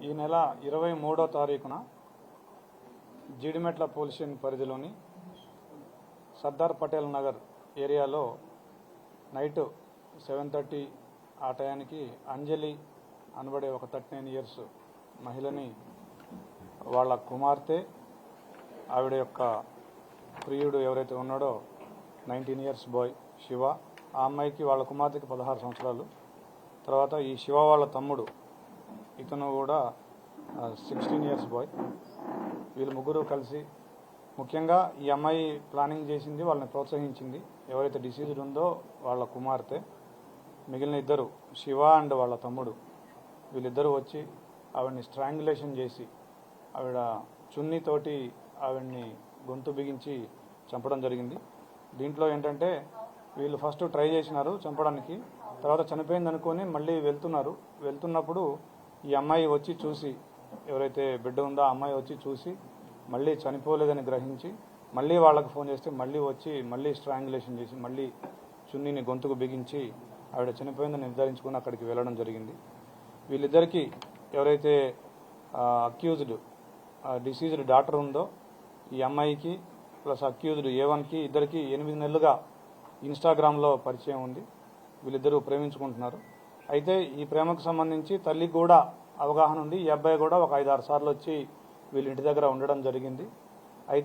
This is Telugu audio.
ఈ నెల 23వ తారీఖున జీడిమెట్ల పోలీస్ స్టేషన్ పరిధిలోని సర్దార్ పటేల్ నగర్ ఏరియాలో నైట్ 7:30 ఆ టయానికి అంజలి అనబడే ఒక 39 ఇయర్స్ మహిళని వాళ్ళ కుమార్తె ఆవిడ యొక్క ప్రియుడు ఎవరైతే ఉన్నాడో 19 ఇయర్స్ బాయ్ శివ, ఆ అమ్మాయికి వాళ్ళ కుమార్తెకి 16 సంవత్సరాలు. తర్వాత ఈ శివ వాళ్ళ తమ్ముడు ఇతను కూడా 16 ఇయర్స్ బాయ్. వీళ్ళు ముగ్గురు కలిసి ముఖ్యంగా ఈ అమ్మాయి ప్లానింగ్ చేసింది, వాళ్ళని ప్రోత్సహించింది ఎవరైతే డిసీజ్డ్ ఉందో వాళ్ళ కుమార్తె. మిగిలిన ఇద్దరు శివ అండ్ వాళ్ళ తమ్ముడు వీళ్ళిద్దరూ వచ్చి ఆవిడ్ని స్ట్రాంగులేషన్ చేసి ఆవిడ చున్నీతోటి ఆవిడ్ని గొంతు బిగించి చంపడం జరిగింది. దీంట్లో ఏంటంటే వీళ్ళు ఫస్ట్ ట్రై చేసినారు చంపడానికి, తర్వాత చనిపోయింది అనుకొని మళ్ళీ వెళ్తున్నప్పుడు ఈ అమ్మాయి వచ్చి చూసి, ఎవరైతే బిడ్డ ఉందో ఆ అమ్మాయి వచ్చి చూసి మళ్ళీ చనిపోలేదని గ్రహించి మళ్ళీ వాళ్ళకు ఫోన్ చేస్తే మళ్ళీ వచ్చి మళ్ళీ స్ట్రాంగులేషన్ చేసి మళ్ళీ చున్నీని గొంతుకు బిగించి ఆవిడ చనిపోయిందని నిర్ధారించుకుని అక్కడికి వెళ్ళడం జరిగింది. వీళ్ళిద్దరికీ ఎవరైతే అక్యూజ్డ్ డిసీజ్డ్ డాక్టర్ ఉందో ఈ అమ్మాయికి ప్లస్ అక్యూజ్డ్ A1కి ఇద్దరికి 8 నెలలుగా ఇన్స్టాగ్రామ్లో పరిచయం ఉంది. వీళ్ళిద్దరూ ప్రేమించుకుంటున్నారు. అయితే ఈ ప్రేమకు సంబంధించి తల్లికి కూడా అవగాహన ఉంది. ఈ అబ్బాయి కూడా ఒక 5-6 సార్లు వచ్చి వీళ్ళ ఇంటి దగ్గర ఉండడం జరిగింది.